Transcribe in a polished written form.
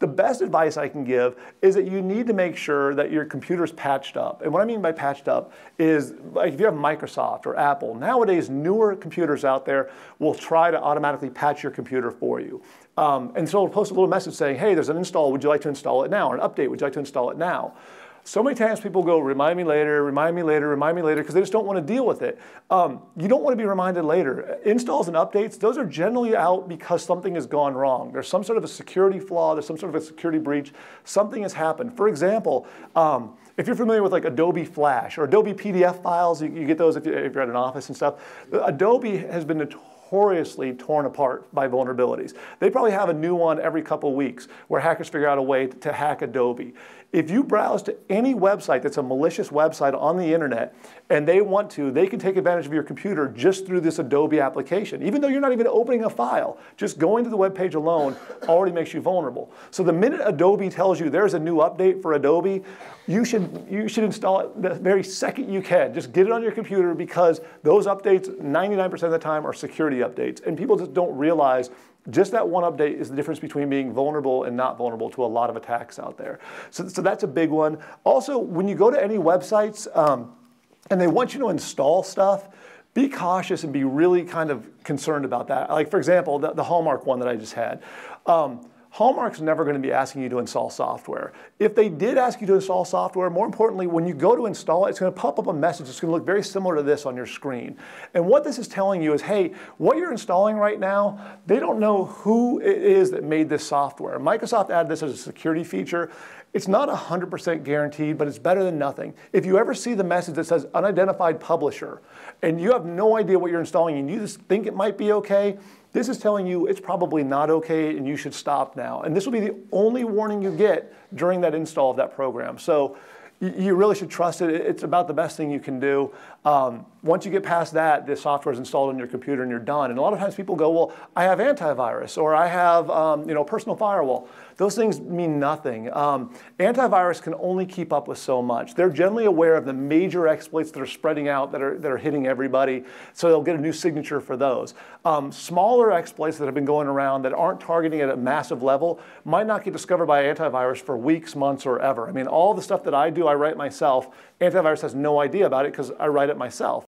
The best advice I can give is that you need to make sure that your computer's patched up. And what I mean by patched up is, like, if you have Microsoft or Apple, nowadays newer computers out there will try to automatically patch your computer for you. And so it'll post a little message saying, hey, there's an install, would you like to install it now? Or an update, would you like to install it now? So many times people go, remind me later, remind me later, remind me later, because they just don't want to deal with it. You don't want to be reminded later. Installs and updates, those are generally out because something has gone wrong. There's some sort of a security flaw, there's some sort of a security breach, something has happened. For example, if you're familiar with like Adobe Flash or Adobe PDF files, you get those if you're at an office and stuff. Adobe has been notoriously torn apart by vulnerabilities. They probably have a new one every couple weeks where hackers figure out a way to hack Adobe. If you browse to any website that's a malicious website on the internet and they want to, they can take advantage of your computer just through this Adobe application. Even though you're not even opening a file, just going to the web page alone already makes you vulnerable. So the minute Adobe tells you there's a new update for Adobe, you should install it the very second you can. Just get it on your computer, because those updates 99% of the time are security updates. And people just don't realize just that one update is the difference between being vulnerable and not vulnerable to a lot of attacks out there. So that's a big one. Also, when you go to any websites and they want you to install stuff, be cautious and be really kind of concerned about that. Like, for example, the Hallmark one that I just had. Hallmark's never going to be asking you to install software. If they did ask you to install software, more importantly, when you go to install it, it's going to pop up a message that's going to look very similar to this on your screen. And what this is telling you is, hey, what you're installing right now, they don't know who it is that made this software. Microsoft added this as a security feature. It's not 100% guaranteed, but it's better than nothing. If you ever see the message that says unidentified publisher, and you have no idea what you're installing and you just think it might be okay, this is telling you it's probably not okay and you should stop now. And this will be the only warning you get during that install of that program. So you really should trust it. It's about the best thing you can do. Once you get past that, the software is installed on your computer and you're done. And a lot of times people go, well, I have antivirus, or I have personal firewall. Those things mean nothing. Antivirus can only keep up with so much. They're generally aware of the major exploits that are spreading out, that are hitting everybody, so they'll get a new signature for those. Smaller exploits that have been going around that aren't targeting at a massive level might not get discovered by antivirus for weeks, months, or ever. I mean, all the stuff that I do, I write myself. Antivirus has no idea about it because I write it myself.